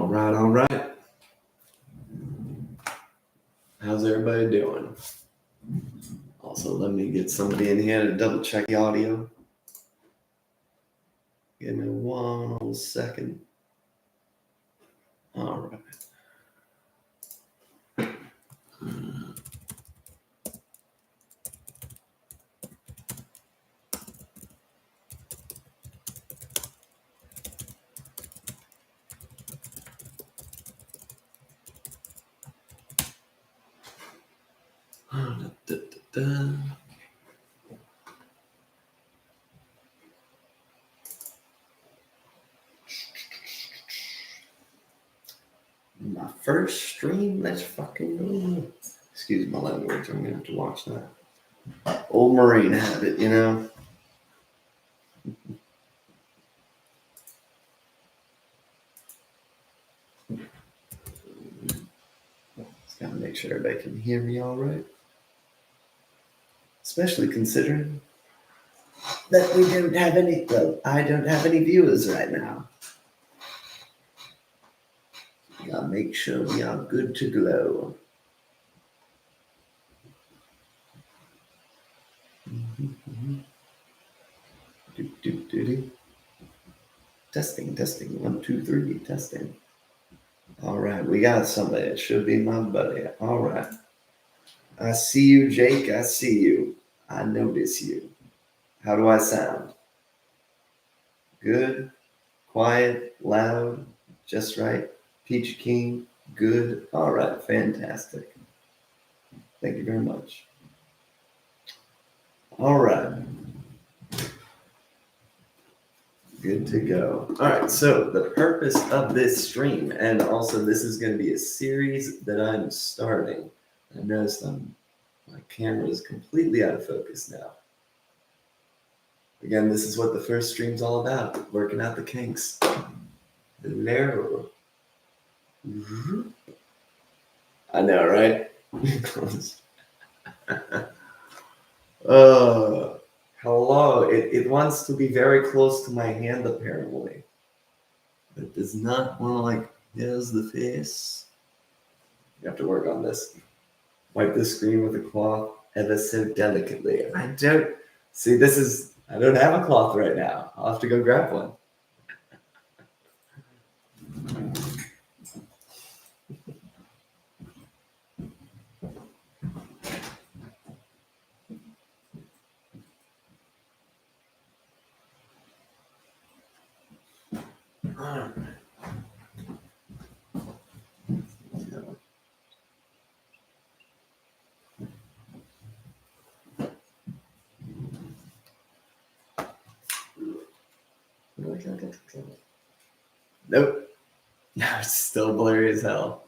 All right. How's everybody doing? Also, let me get somebody in here to double check the audio. Give me 1 second. All right. My first stream, let's fucking go. Excuse my language, I'm gonna have to watch that. Old Marine habit, you know? Just gotta make sure everybody can hear me all right. Especially considering that we don't have any, well, I don't have any viewers right now. We gotta make sure we are good to go. Testing, 1, 2, 3, testing. All right, we got somebody. It should be my buddy. All right. I see you, Jake. I see you. I notice you. How do I sound? Good, quiet, loud, just right. Peach King, good. All right, fantastic. Thank you very much. All right. Good to go. All right, so the purpose of this stream, and also this is going to be a series that I'm starting. I noticed my camera is completely out of focus now. Again, this is what the first stream's all about, working out the kinks. Hello. I know, right? Hello. It wants to be very close to my hand, apparently. It does not want to, like, here's the face. You have to work on this. Wipe the screen with a cloth ever so delicately. I don't have a cloth right now. I'll have to go grab one. Nope. No, it's still blurry as hell.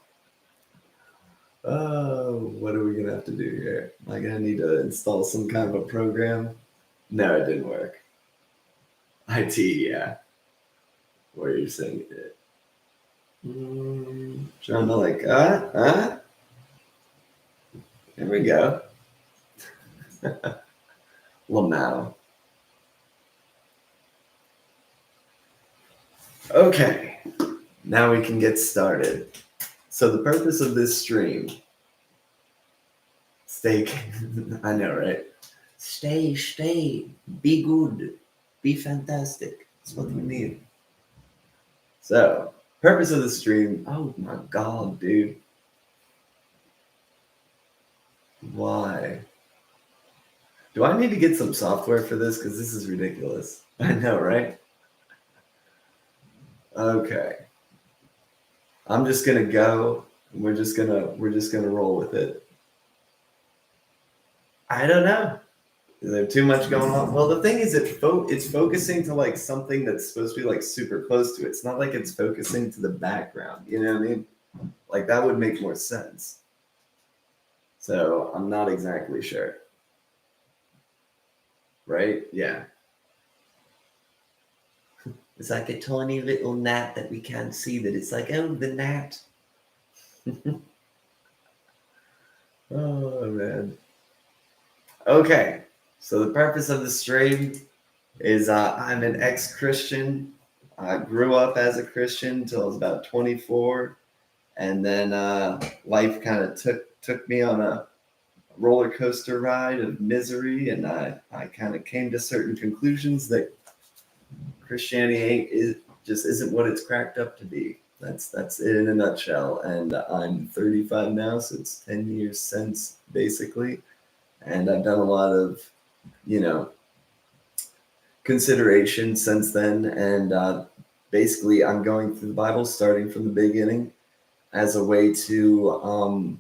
Oh, what are we gonna have to do here? Am I gonna need to install some kind of a program? No, it didn't work. IT, yeah. What are you saying? Trying to like, There we go. Lamau. Okay, now we can get started. So the purpose of this stream, I know, right? Stay, be good, be fantastic. That's what we need. So, purpose of the stream, oh my God, dude. Why? Do I need to get some software for this? Because this is ridiculous. I know, right? Okay. I'm just gonna go. We're just gonna roll with it. I don't know. Is there too much going on? Well, the thing is, it's focusing to like something that's supposed to be like super close to it. It's not like it's focusing to the background. You know what I mean? Like that would make more sense. So I'm not exactly sure. Right? Yeah. It's like a tiny little gnat that we can't see. That it's like, oh, the gnat. Oh man. Okay. So the purpose of the stream is I'm an ex-Christian. I grew up as a Christian until I was about 24, and then life kind of took me on a roller coaster ride of misery, and I kind of came to certain conclusions that Christianity just isn't what it's cracked up to be. That's it in a nutshell. And I'm 35 now, so it's 10 years since basically, and I've done a lot of, you know, consideration since then. And basically, I'm going through the Bible starting from the beginning as a way to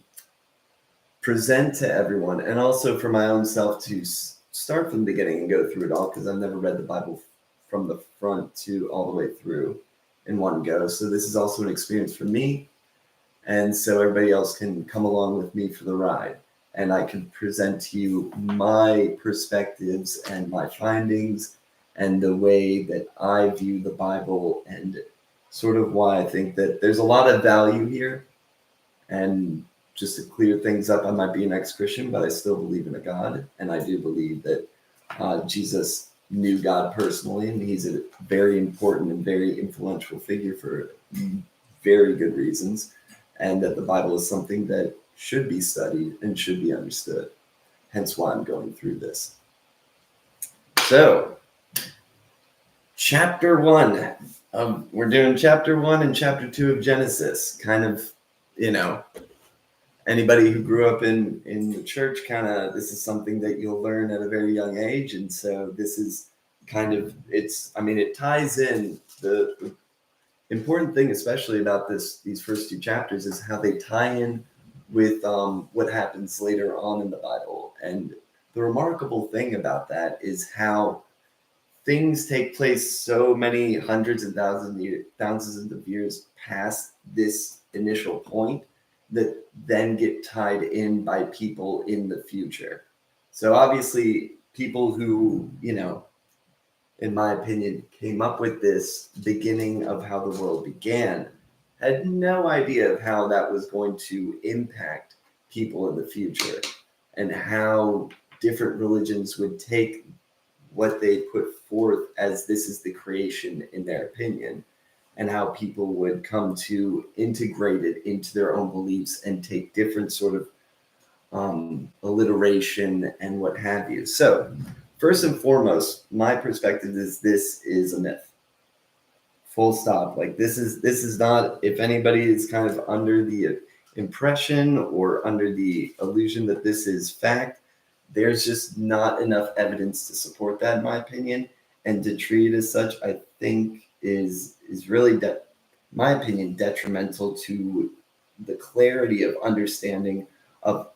present to everyone, and also for my own self to start from the beginning and go through it all, because I've never read the Bible from the front to all the way through in one go. So this is also an experience for me, and so everybody else can come along with me for the ride, and I can present to you my perspectives and my findings and the way that I view the Bible, and sort of why I think that there's a lot of value here. And just to clear things up, I might be an ex-Christian, but I still believe in a God, and I do believe that Jesus knew God personally, and he's a very important and very influential figure for very good reasons, and that the Bible is something that should be studied and should be understood. Hence why I'm going through this. So, chapter 1. We're doing chapter 1 and chapter 2 of Genesis. Kind of, you know, anybody who grew up in the church, kind of, this is something that you'll learn at a very young age. And so this is kind of, it ties in. The important thing, especially about these first 2 chapters, is how they tie in with what happens later on in the Bible. And the remarkable thing about that is how things take place so many hundreds and thousands of years past this initial point, that then get tied in by people in the future. So obviously people who, you know, in my opinion, came up with this beginning of how the world began had no idea of how that was going to impact people in the future, and how different religions would take what they put forth as this is the creation in their opinion, and how people would come to integrate it into their own beliefs and take different sort of alliteration and what have you. So first and foremost, my perspective is this is a myth. Full stop. Like this is not, if anybody is kind of under the impression or under the illusion that this is fact, there's just not enough evidence to support that, in my opinion. And to treat it as such, I think is really, my opinion, detrimental to the clarity of understanding of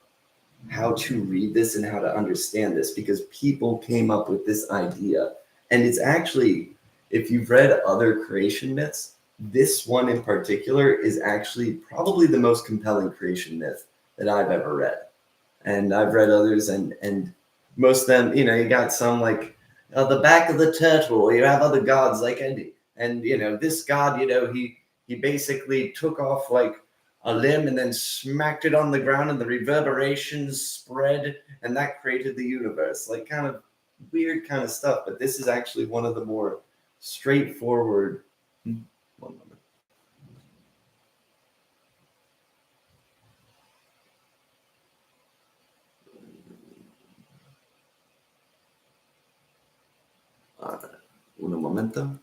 how to read this and how to understand this, because people came up with this idea. And it's actually, if you've read other creation myths, this one in particular is actually probably the most compelling creation myth that I've ever read. And I've read others, and most of them, you know, you got some like the back of the turtle. You have other gods like and you know, this god, you know, he basically took off like a limb and then smacked it on the ground, and the reverberations spread, and that created the universe. Like kind of weird kind of stuff. But this is actually one of the more straightforward. One moment. Un momento.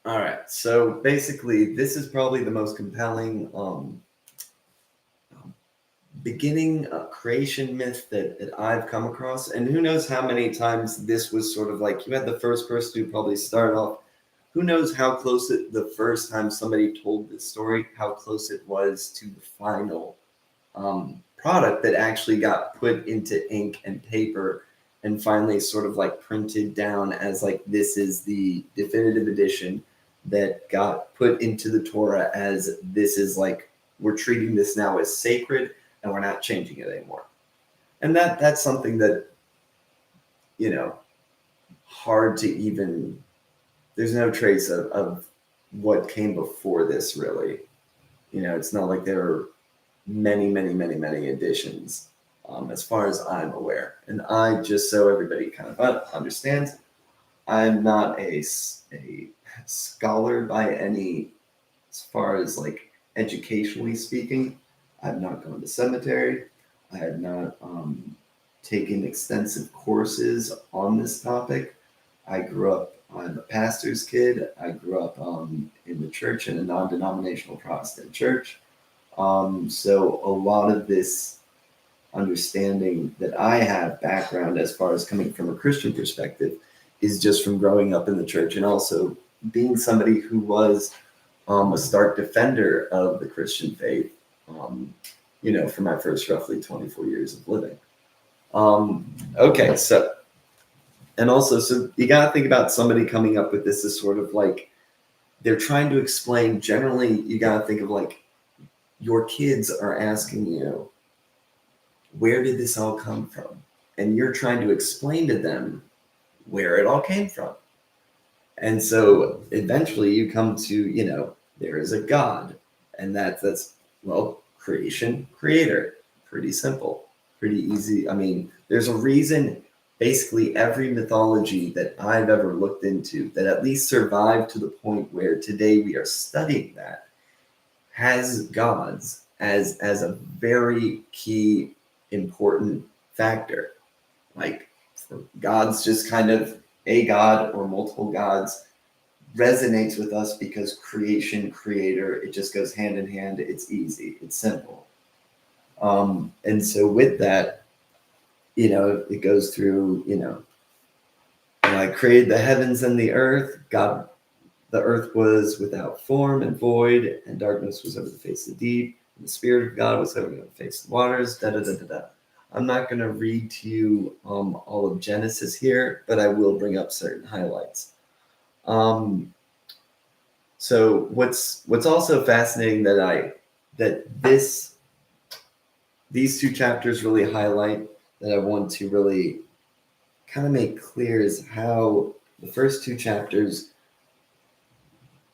All right. So basically, this is probably the most compelling beginning creation myth that I've come across. And who knows how many times this was sort of like, you had the first person who probably started off. Who knows how close the first time somebody told this story, how close it was to the final product that actually got put into ink and paper and finally sort of like printed down as like, this is the definitive edition that got put into the Torah as this is like, we're treating this now as sacred and we're not changing it anymore. And that's something that, you know, hard to even, there's no trace of what came before this really. You know, it's not like there were many editions, as far as I'm aware. And I, just so everybody kind of understands, I'm not a scholar by any, as far as like educationally speaking. I've not gone to seminary. I have not taken extensive courses on this topic. I grew up, I'm a pastor's kid. I grew up in the church, in a non-denominational Protestant church. So a lot of this understanding that I have background as far as coming from a Christian perspective is just from growing up in the church, and also being somebody who was a stark defender of the Christian faith, for my first roughly 24 years of living. Okay, so, and also, so you got to think about somebody coming up with this as sort of like, they're trying to explain, generally, you got to think of like, your kids are asking you, where did this all come from? And you're trying to explain to them where it all came from. And so eventually you come to, there is a God, and that's well, creation, creator. Pretty simple, pretty easy. I mean, there's a reason basically every mythology that I've ever looked into that at least survived to the point where today we are studying that has gods as a very key important factor. Like, for gods, just kind of a god or multiple gods resonates with us because creation, creator, it just goes hand in hand. It's easy, it's simple. And so with that, it goes through, I created the heavens and the earth. God, the earth was without form and void, and darkness was over the face of the deep. And the Spirit of God was over the face of the waters. Da da da da da. I'm not going to read to you all of Genesis here, but I will bring up certain highlights. So what's also fascinating these two chapters really highlight, that I want to really kind of make clear, is how the first two chapters,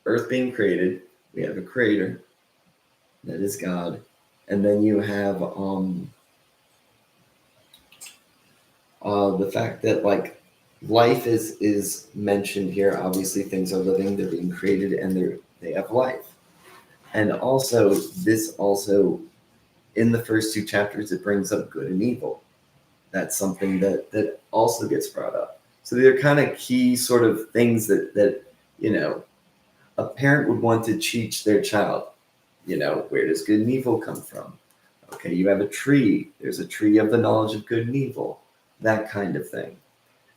earth being created, we have a creator, that is God, and then you have the fact that like life is mentioned here. Obviously things are living, they're being created, and they have life. And also in the first two chapters, it brings up good and evil. That's something that also gets brought up. So they're kind of key sort of things that a parent would want to teach their child. Where does good and evil come from? Okay, you have a tree. There's a tree of the knowledge of good and evil, that kind of thing.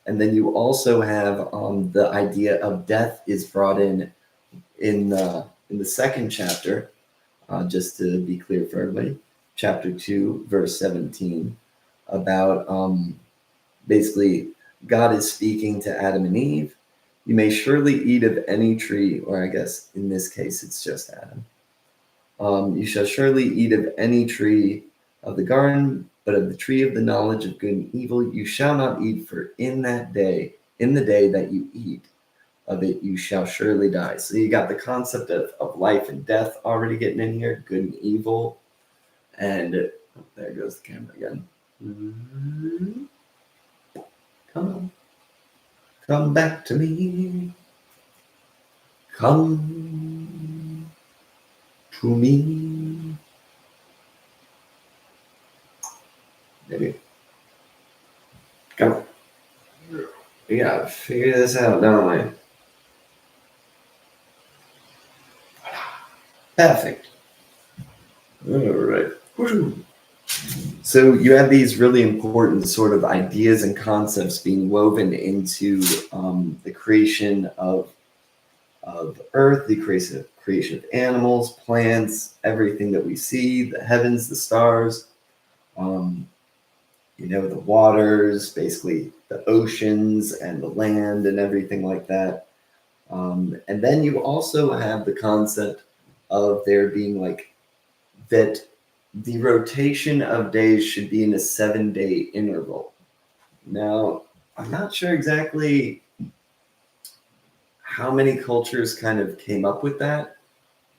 And then you also have the idea of death is brought in the second chapter, just to be clear for everybody, chapter 2, verse 17, about basically God is speaking to Adam and Eve. You may surely eat of any tree, or I guess in this case it's just Adam. You shall surely eat of any tree of the garden, but of the tree of the knowledge of good and evil you shall not eat, for in the day that you eat of it, you shall surely die. So you got the concept of life and death already getting in here, good and evil. And there goes the camera again. Come back to me. Come to me. Maybe. Come on. We gotta figure this out, don't we? Perfect. All right. So you have these really important sort of ideas and concepts being woven into the creation of Earth, the creation of animals, plants, everything that we see, the heavens, the stars, the waters, basically the oceans and the land and everything like that. And then you also have the concept of there being like that the rotation of days should be in a 7-day interval. Now, I'm not sure exactly how many cultures kind of came up with that.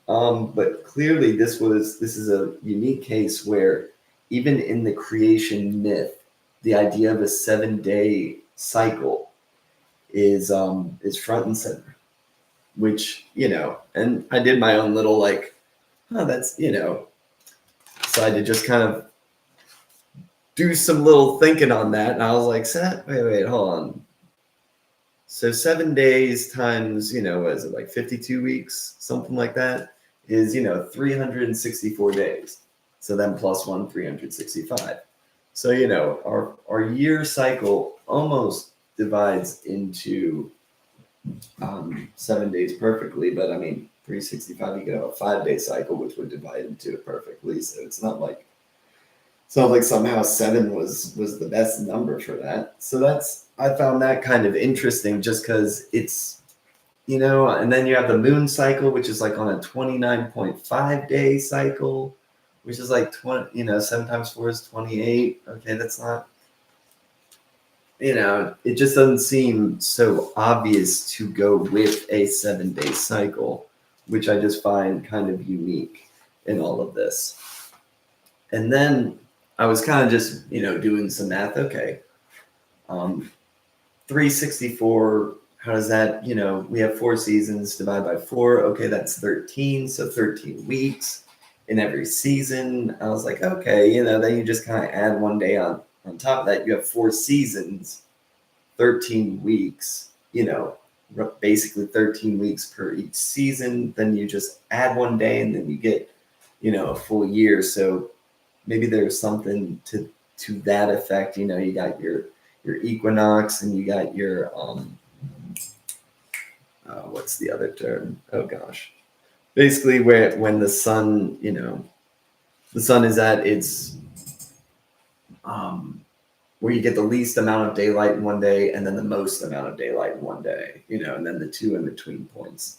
But clearly this is a unique case where even in the creation myth, the idea of a 7-day cycle is front and center, which, and I did my own little like, oh, that's, decided to just kind of do some little thinking on that. And I was like, wait, hold on. So 7 days times, what is it, like 52 weeks, something like that, is, 364 days. So then plus 1, 365. So, our year cycle almost divides into 7 days perfectly. But I mean, 365, you could have a 5-day cycle, which would divide into it perfectly. So it's not like somehow 7 was the best number for that. So I found that kind of interesting, just because it's, and then you have the moon cycle, which is like on a 29.5-day cycle, which is like 20, 7 times 4 is 28. Okay, that's not, it just doesn't seem so obvious to go with a 7-day cycle, which I just find kind of unique in all of this. And then I was kind of just, doing some math. Okay. 364, how does that, we have 4 seasons, divide by 4. Okay, that's 13. So 13 weeks in every season. I was like, okay, then you just kind of add 1 day on top of that. You have 4 seasons, 13 weeks, basically 13 weeks per each season. Then you just add 1 day and then you get, a full year. So maybe there's something to that effect. You got your equinox and you got your what's the other term? Oh gosh. Basically when the sun, the sun is at its where you get the least amount of daylight in 1 day and then the most amount of daylight in 1 day, and then the 2 in between points,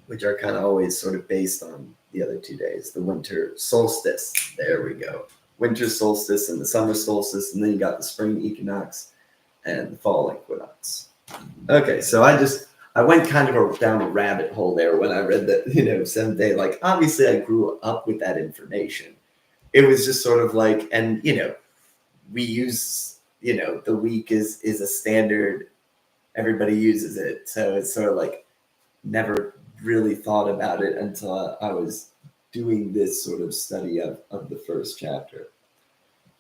which are kind of always sort of based on the other 2 days. The winter solstice, there we go. Winter solstice and the summer solstice, and then you got the spring equinox and the fall equinox. Okay, so I went kind of down a rabbit hole there when I read that, 7th day. Like, obviously I grew up with that information. It was just sort of like, and, we use, the week is a standard. Everybody uses it. So it's sort of like never really thought about it until I was doing this sort of study of the first chapter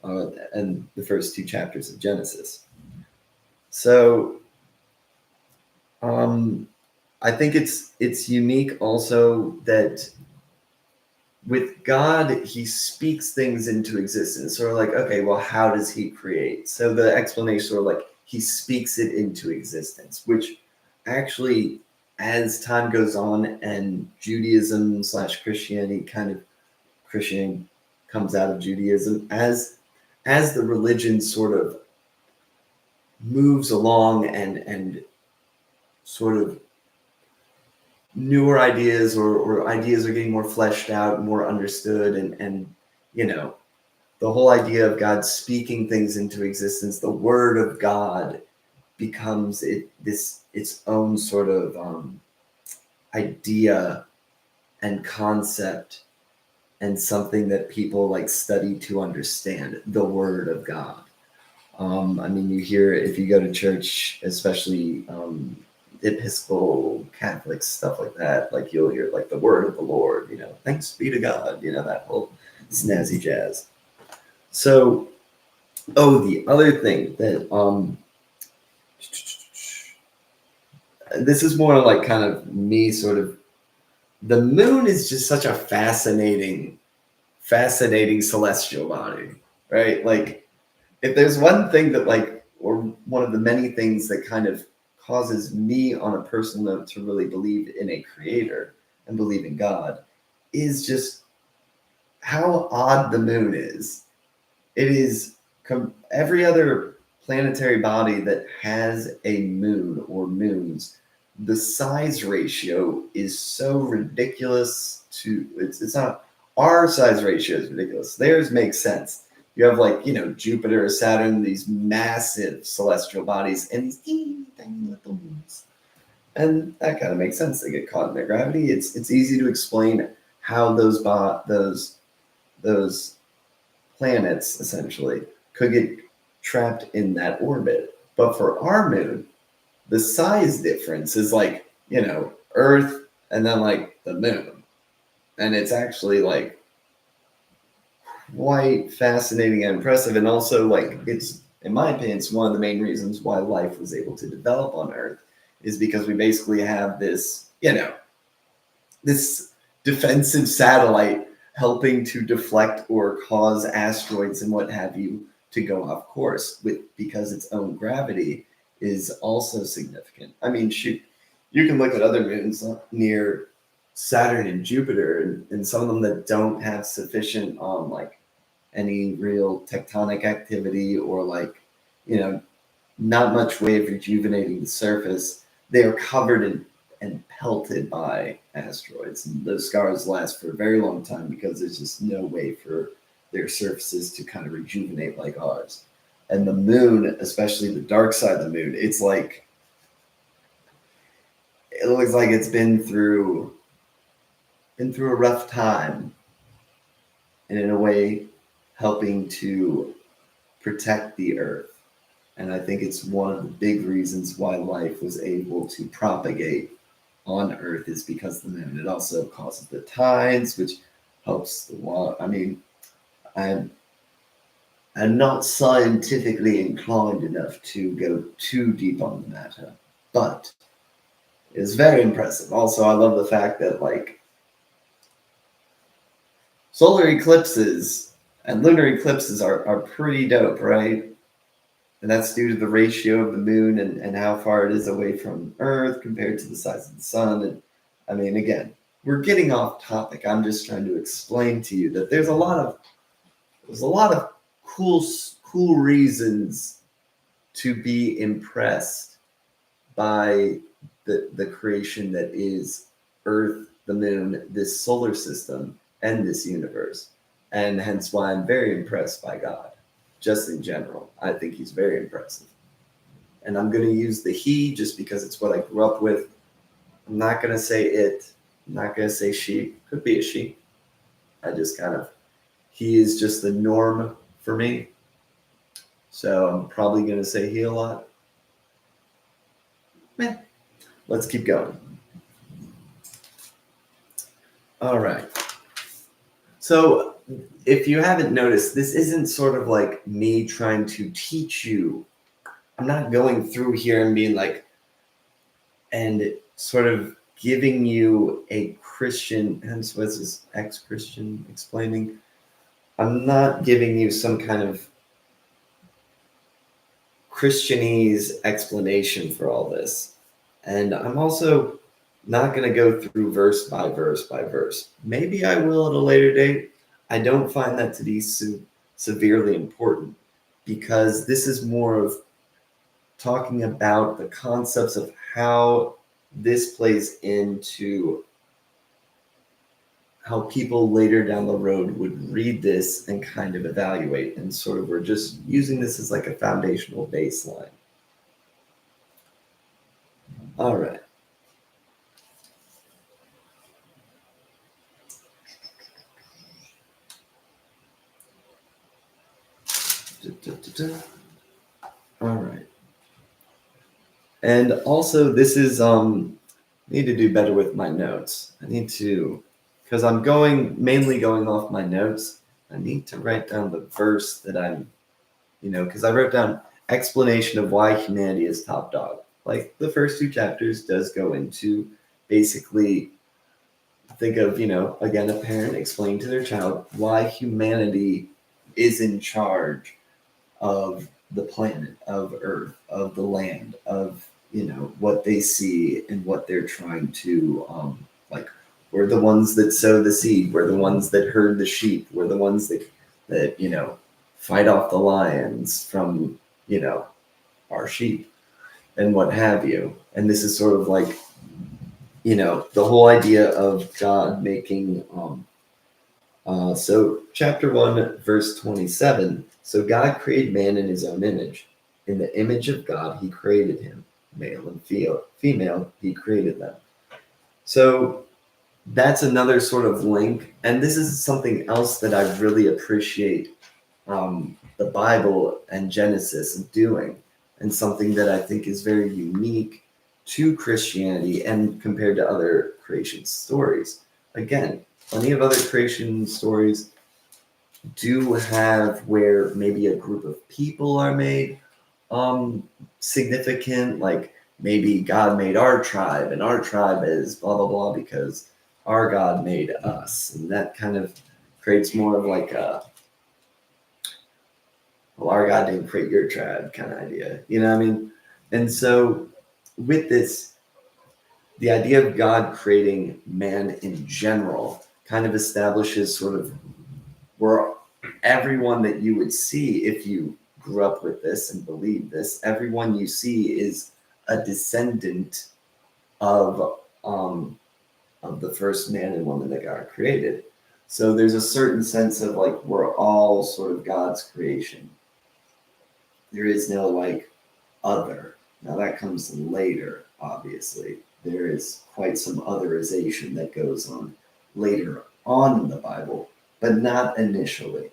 and the first 2 chapters of Genesis. So I think it's unique also that with God, he speaks things into existence. Sort of like, okay, well, how does he create? So the explanation sort of like he speaks it into existence, which actually, as time goes on and Judaism / Christianity Christianity comes out of Judaism, as the religion sort of moves along and sort of newer ideas or ideas are getting more fleshed out, more understood, and the whole idea of God speaking things into existence, the word of God becomes its own sort of idea and concept, and something that people like study to understand the word of God. I mean, you hear, if you go to church, especially Episcopal Catholics, stuff like that, like you'll hear like the word of the Lord, thanks be to God, that whole snazzy jazz. So, the other thing that this is more like kind of me sort of, the moon is just such a fascinating celestial body, right? Like, if there's one thing that like, or one of the many things that kind of causes me on a personal note to really believe in a creator and believe in God, is just how odd the moon is. It is every other planetary body that has a moon or moons, the size ratio is so ridiculous it's not, our size ratio is ridiculous. Theirs makes sense. You have like, Jupiter, Saturn, these massive celestial bodies, and these teeny tiny little moons. And that kind of makes sense. They get caught in their gravity. It's easy to explain how those planets essentially could get trapped in that orbit. But for our moon, the size difference is like, Earth and then like the moon. And it's actually like quite fascinating and impressive. And also, like, it's, in my opinion, it's one of the main reasons why life was able to develop on Earth, is because we basically have this defensive satellite helping to deflect or cause asteroids and what have you to go off course because its own gravity is also significant. I mean, shoot, you can look at other moons near Saturn and Jupiter, and some of them that don't have sufficient like any real tectonic activity, or like, not much way of rejuvenating the surface. They are covered in and pelted by asteroids. And those scars last for a very long time because there's just no way for their surfaces to kind of rejuvenate like ours. And the moon, especially the dark side of the moon, it looks like it's been through a rough time, and in a way helping to protect the earth. And I think it's one of the big reasons why life was able to propagate on Earth, is because of the moon. It also causes the tides, which helps the water. I mean, I'm I'm not scientifically inclined enough to go too deep on the matter, but it's very impressive. Also, I love the fact that like solar eclipses and lunar eclipses are pretty dope, right? And that's due to the ratio of the moon and how far it is away from Earth compared to the size of the sun. And I mean, again, we're getting off topic. I'm just trying to explain to you that there's a lot of cool reasons to be impressed by the creation that is Earth, the moon, this solar system, and this universe. And hence why I'm very impressed by God. Just in general, I think he's very impressive. And I'm going to use the he just because it's what I grew up with. I'm not going to say it. I'm not going to say she. Could be a she. He is just the norm for me. So I'm probably going to say he a lot. Let's keep going. All right. So if you haven't noticed, this isn't sort of like me trying to teach you. I'm not going through here and being like, and sort of giving you a Christian, hence what's this ex-Christian explaining. I'm not giving you some kind of Christianese explanation for all this. And I'm also not going to go through verse by verse by verse. Maybe I will at a later date. I don't find that to be severely important, because this is more of talking about the concepts of how this plays into how people later down the road would read this and kind of evaluate, and sort of we're just using this as like a foundational baseline. All right. All right. And also this is I need to do better with my notes. I need to, because I'm mainly going off my notes. I need to write down the verse that I'm, because I wrote down explanation of why humanity is top dog. Like the first two chapters does go into basically, think of, again, a parent explaining to their child why humanity is in charge of the planet, of Earth, of the land, of what they see and what they're trying to like. We're the ones that sow the seed. We're the ones that herd the sheep. We're the ones that fight off the lions from our sheep and what have you. And this is sort of like the whole idea of God making so chapter 1 verse 27. So God created man in his own image. In the image of God he created him. male and female, he created them. So that's another sort of link. And this is something else that I really appreciate the Bible and Genesis doing, and something that I think is very unique to Christianity and compared to other creation stories. Again, plenty of other creation stories do have where maybe a group of people are made significant, like maybe God made our tribe and our tribe is blah blah blah because our God made us, and that kind of creates more of like a, well, our God didn't create your tribe kind of idea, you know what I mean? And so with this, the idea of God creating man in general kind of establishes sort of where everyone that you would see if you grew up with this and believe this, everyone you see is a descendant of the first man and woman that God created. So there's a certain sense of like we're all sort of God's creation. There is no like other. Now that comes later, obviously. There is quite some otherization that goes on later on in the Bible, but not initially.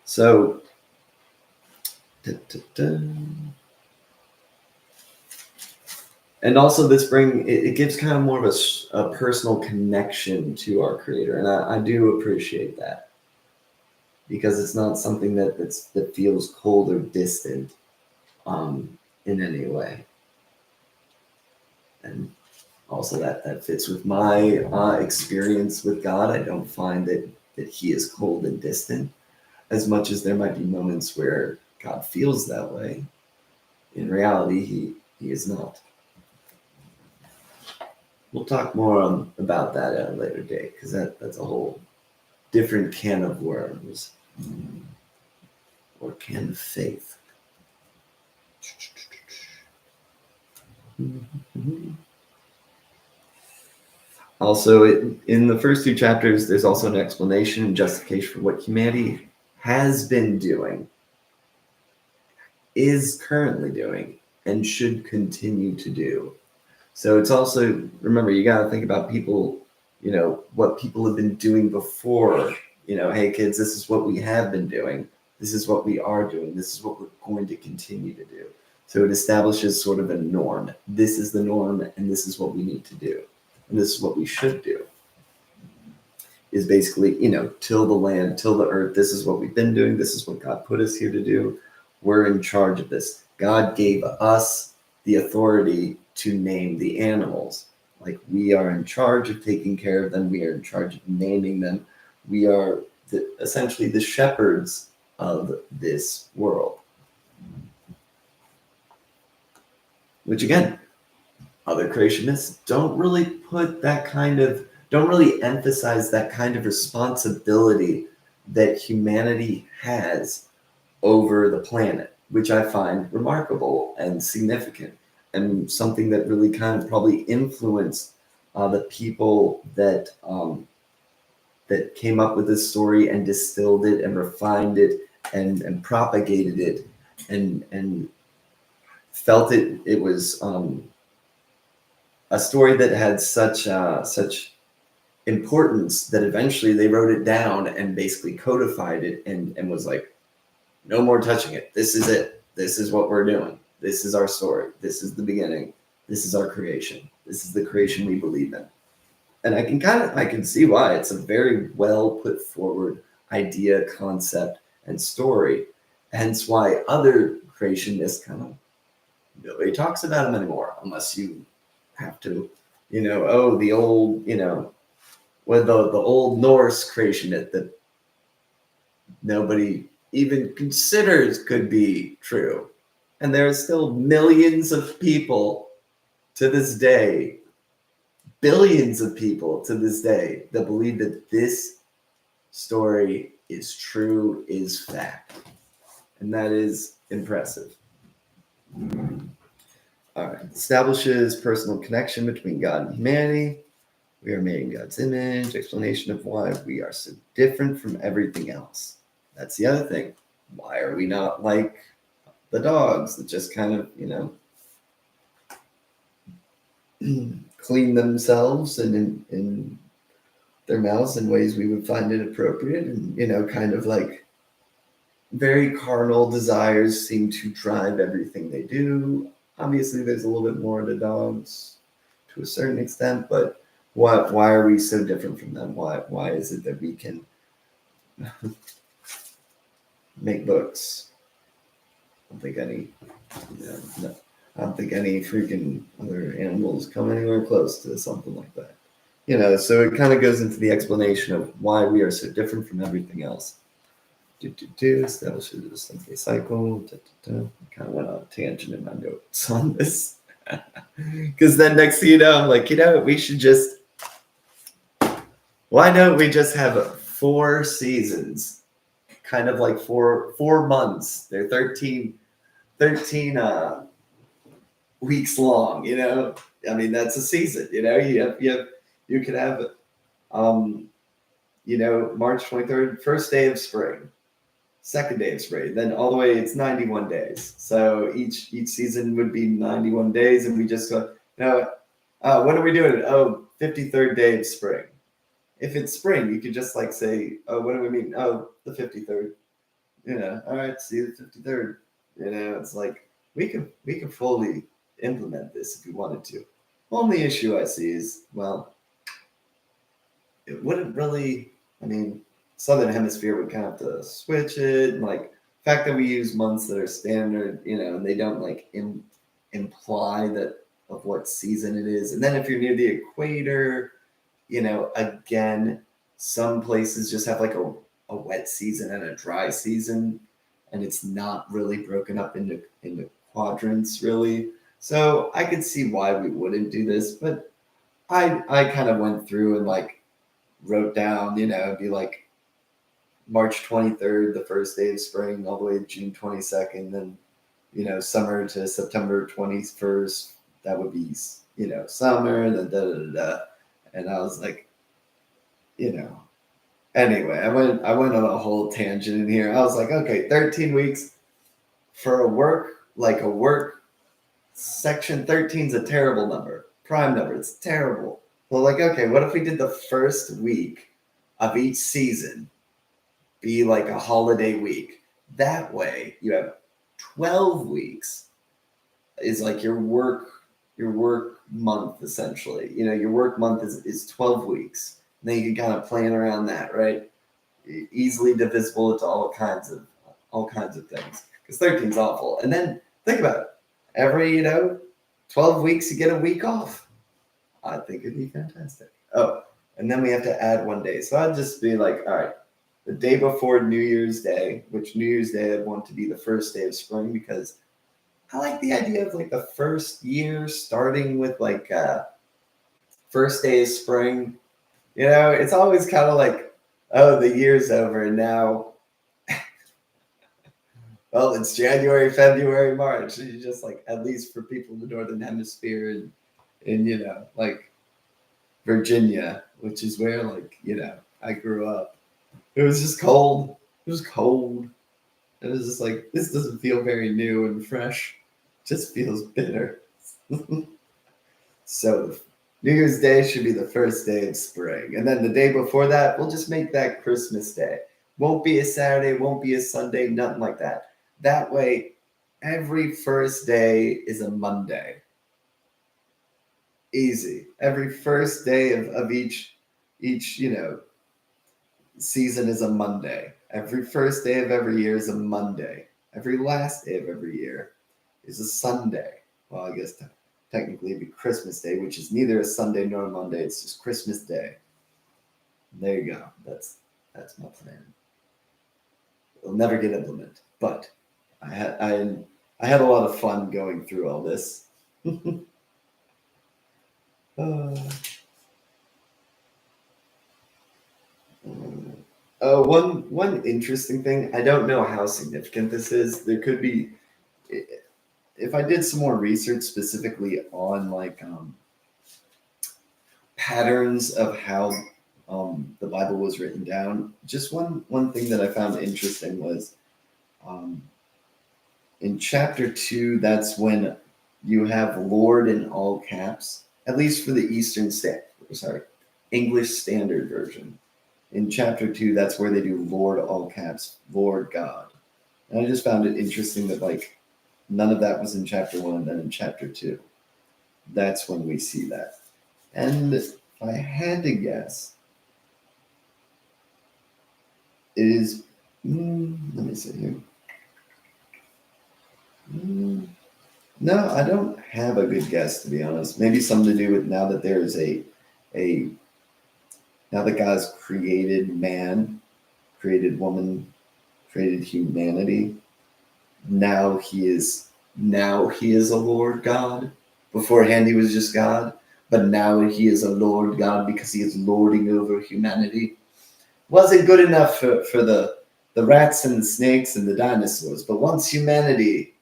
So, and also this it gives kind of more of a personal connection to our Creator, and I do appreciate that because it's not something that feels cold or distant in any way, and also that fits with my experience with God. I don't find that He is cold and distant, as much as there might be moments where God feels that way. In reality, he is not. We'll talk more about that at a later date, because that's a whole different can of worms, or can of faith. Also, in the first two chapters, there's also an explanation and justification for what humanity has been doing, is currently doing, and should continue to do. So it's also, remember, you got to think about people, what people have been doing before. Hey, kids, this is what we have been doing. This is what we are doing. This is what we're going to continue to do. So it establishes sort of a norm. This is the norm, and this is what we need to do. And this is what we should do. Is basically, till the land, till the earth. This is what we've been doing. This is what God put us here to do. We're in charge of this. God gave us the authority to name the animals. Like, we are in charge of taking care of them. We are in charge of naming them. We are essentially the shepherds of this world. Which, again, other creationists don't really emphasize that kind of responsibility that humanity has over the planet, which I find remarkable and significant, and something that really kind of probably influenced the people that came up with this story and distilled it and refined it and propagated it and felt it was a story that had such importance that eventually they wrote it down and basically codified it and was like, no more touching it. This is it. This is what we're doing. This is our story. This is the beginning. This is our creation. This is the creation we believe in. And I can see why. It's a very well put forward idea, concept, and story. Hence why other creationists nobody talks about them anymore, unless you have to, the old, with the old Norse creation that nobody even considers could be true. And there are still millions of people to this day, billions of people to this day, that believe that this story is true, is fact. And that is impressive. All right. Establishes personal connection between God and humanity. We are made in God's image. Explanation of why we are so different from everything else. That's the other thing. why are we not like the dogs that just kind of, clean themselves and in their mouths in ways we would find it appropriate, and kind of like very carnal desires seem to drive everything they do. Obviously, there's a little bit more to dogs to a certain extent, but why are we so different from them? Why is it that we can make books? I don't think any, no, I don't think any freaking other animals come anywhere close to something like that. So it kind of goes into the explanation of why we are so different from everything else. Establishes the Sunday cycle. Kind of went on a tangent in my notes on this. Because then next thing you know, I'm like, we should just, why don't we just have 4 seasons? Kind of like 4 months. They're 13 weeks long, I mean, that's a season, you could have March 23rd, first day of spring, second day of spring, then all the way it's 91 days. So each season would be 91 days, and we just go, when are we doing it? 53rd day of spring. If it's spring, you could just like say, when do we mean? The 53rd. All right, see the 53rd. It's like we could fully implement this if we wanted to. Only issue I see is, well, it wouldn't really, Southern Hemisphere would kind of have to switch it. And like the fact that we use months that are standard, and they don't like imply that of what season it is. And then if you're near the equator, again, some places just have like a wet season and a dry season, and it's not really broken up into quadrants really. So I could see why we wouldn't do this, but I kind of went through and like wrote down, it'd be like March 23rd, the first day of spring, all the way to June 22nd, then summer to September 21st, that would be summer, and then da. And I was like, anyway, I went on a whole tangent in here. I was like, okay, 13 weeks for a work section. 13 is a terrible number, prime number. It's terrible. Well, like, okay, what if we did the first week of each season be like a holiday week? That way you have 12 weeks is like your work month, essentially. Your work month is 12 weeks. And then you can kind of plan around that, right? Easily divisible into all kinds of things. Because 13 is awful. And then think about it. Every 12 weeks you get a week off. I think it'd be fantastic. Oh, and then we have to add 1 day. So I'd just be like, all right, the day before New Year's Day, which New Year's Day I'd want to be the first day of spring, because I like the idea of like the first year starting with like first day of spring. It's always kind of like, oh, the year's over and now, well, it's January, February, March. You just like, at least for people in the Northern Hemisphere and like Virginia, which is where like, I grew up. It was just cold. It was cold. It was just like, this doesn't feel very new and fresh. It just feels bitter. So New Year's Day should be the first day of spring. And then the day before that, we'll just make that Christmas Day. Won't be a Saturday, won't be a Sunday, nothing like that. That way, every first day is a Monday. Easy. Every first day of each season is a Monday. Every first day of every year is a Monday. Every last day of every year is a Sunday. Well, I guess technically it'd be Christmas Day, which is neither a Sunday nor a Monday. It's just Christmas Day. There you go. That's my plan. It'll never get implemented, but I had a lot of fun going through all this. One interesting thing, I don't know how significant this is. There could be, if I did some more research specifically on like patterns of how the Bible was written down, just one thing that I found interesting was Um, in chapter 2, that's when you have Lord in all caps, at least for the English Standard Version. In chapter 2, that's where they do Lord all caps, Lord God. And I just found it interesting that like none of that was in chapter 1, and then in chapter 2, that's when we see that. And if I had to guess, it is. Let me see here. No, I don't have a good guess, to be honest. Maybe something to do with now that there is a now that God's created man, created woman, created humanity. Now he is a Lord God. Beforehand he was just God, but now he is a Lord God because he is lording over humanity. Wasn't good enough for the rats and the snakes and the dinosaurs, but once humanity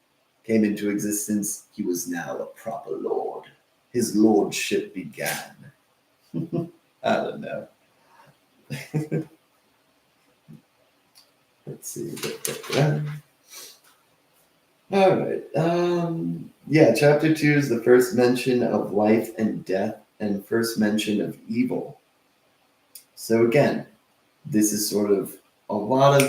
came into existence, he was now a proper lord. His lordship began. I don't know. Let's see. All right. Yeah, chapter 2 is the first mention of life and death and first mention of evil. So again, this is sort of a lot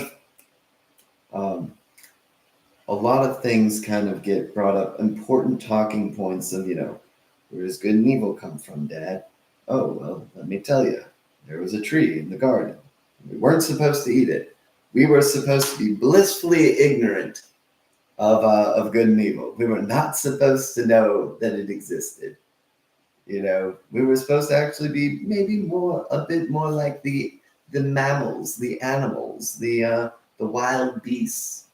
of things kind of get brought up, important talking points of, where does good and evil come from, Dad? Oh, well, let me tell you. There was a tree in the garden. We weren't supposed to eat it. We were supposed to be blissfully ignorant of good and evil. We were not supposed to know that it existed. We were supposed to actually be maybe a bit more like the mammals, the animals, the wild beasts.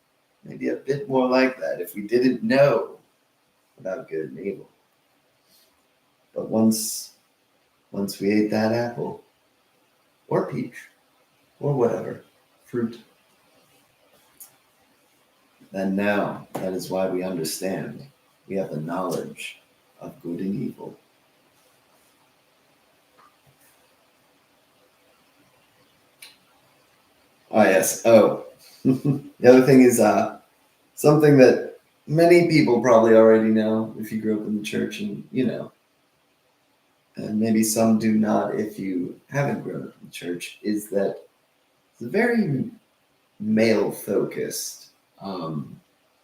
Maybe a bit more like that if we didn't know about good and evil. But once we ate that apple, or peach, or whatever, fruit, then now that is why we understand. We have the knowledge of good and evil. Oh, yes. Oh, the other thing is something that many people probably already know if you grew up in the church, and and maybe some do not if you haven't grown up in the church, is that it's a very male-focused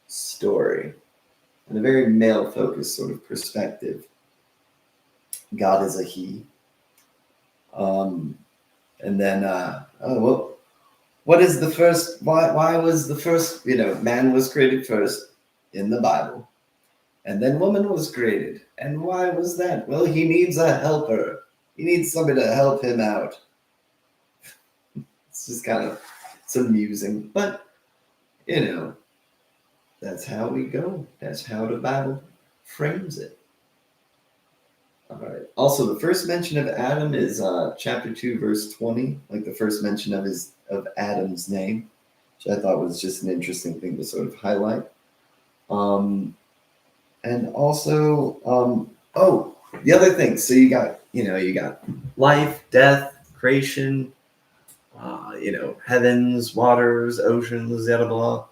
story and a very male-focused sort of perspective. God is a he. And then, what is the first? Why was the first? Man was created first in the Bible, and then woman was created. And why was that? Well, he needs a helper. He needs somebody to help him out. It's just it's amusing, but that's how we go. That's how the Bible frames it. All right. Also, the first mention of Adam is chapter 2, verse 20, like the first mention of Adam's name, which I thought was just an interesting thing to sort of highlight. And also, the other thing. So you got life, death, creation, heavens, waters, oceans, blah,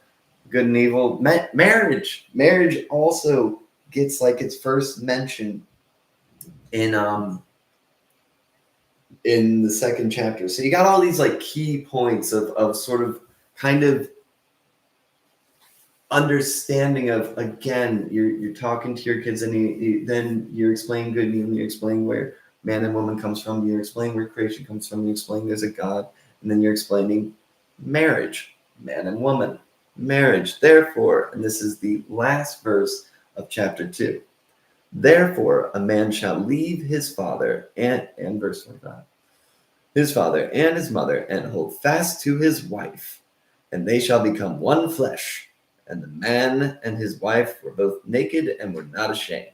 good and evil. Marriage. Marriage also gets like its first mention in the second chapter. So you got all these like key points of sort of kind of understanding of, again, you're talking to your kids, and then you're explaining good and evil, you're explaining where man and woman comes from, you're explaining where creation comes from, you're explaining there's a God, and then you're explaining marriage, man and woman, marriage. Therefore, and this is the last verse of chapter 2, therefore a man shall leave his father and verse 25, his father and his mother, and hold fast to his wife, and they shall become one flesh. And the man and his wife were both naked and were not ashamed.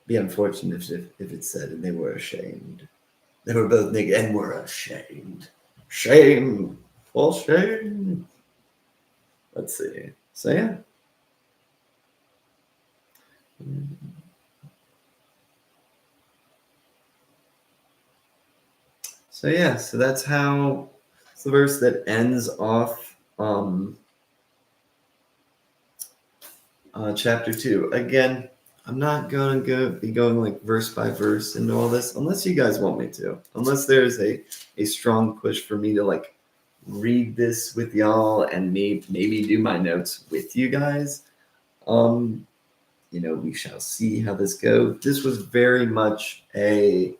Be unfortunate if it said, and they were ashamed. They were both naked and were ashamed. Shame. Full shame. Let's see. So, yeah. So yeah, so that's how it's the verse that ends off chapter 2. Again, I'm not gonna be going like verse by verse into all this unless you guys want me to. Unless there's a strong push for me to like read this with y'all and maybe do my notes with you guys. We shall see how this goes. This was very much a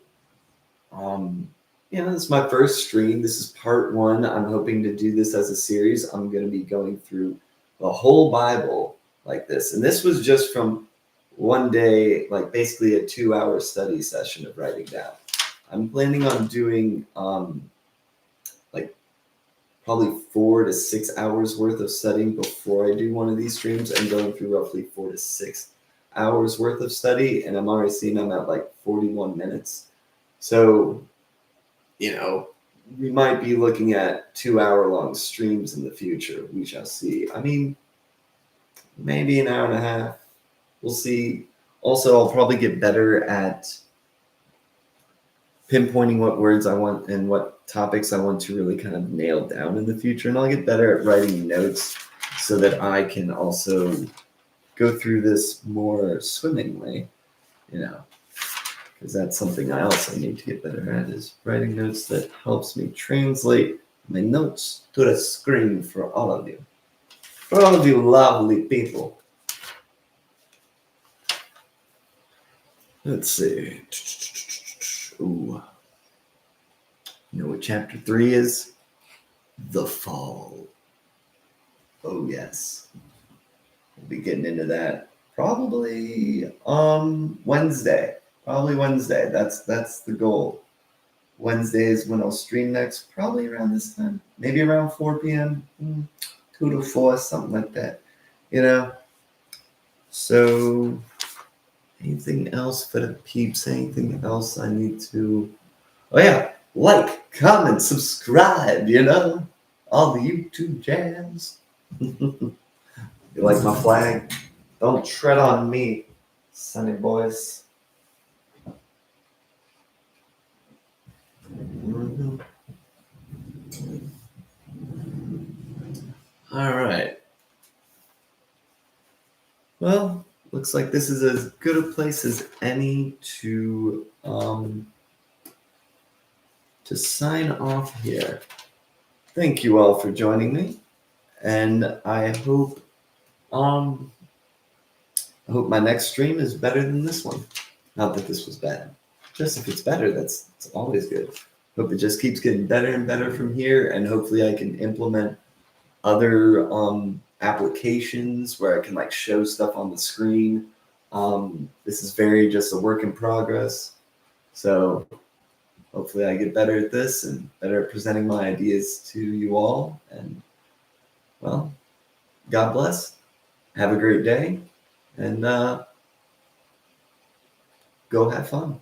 this is my first stream. This is part 1. I'm hoping to do this as a series. I'm going to be going through the whole Bible like this. And this was just from one day, like basically a 2-hour study session of writing down. I'm planning on doing like probably 4 to 6 hours worth of studying before I do one of these streams, and going through roughly 4 to 6 hours worth of study. And I'm already seeing I'm at like 41 minutes. So, we might be looking at 2-hour-long streams in the future. We shall see. I mean, maybe an hour and a half. We'll see. Also, I'll probably get better at pinpointing what words I want and what topics I want to really kind of nail down in the future. And I'll get better at writing notes so that I can also go through this more swimmingly, because that's something I also need to get better at, is writing notes that helps me translate my notes to the screen for all of you. For all of you lovely people. Let's see. Ooh. You know what chapter 3 is? The fall. Oh, yes. We'll be getting into that probably Wednesday. Probably Wednesday. That's the goal. Wednesday is when I'll stream next, probably around this time. Maybe around 4 p.m. 2 to 4, something like that. So anything else for the peeps? Anything else I need to... Oh, yeah. Like, comment, subscribe, all the YouTube jams. You like my flag? Don't tread on me, Sunny boys. Mm-hmm. All right. Well, looks like this is as good a place as any to sign off here. Thank you all for joining me, and I hope my next stream is better than this one. Not that this was bad. Just if it's better, it's always good. Hope it just keeps getting better and better from here, and hopefully I can implement other applications where I can like show stuff on the screen. This is very just a work in progress. So hopefully I get better at this and better at presenting my ideas to you all. And well, God bless. Have a great day, and go have fun.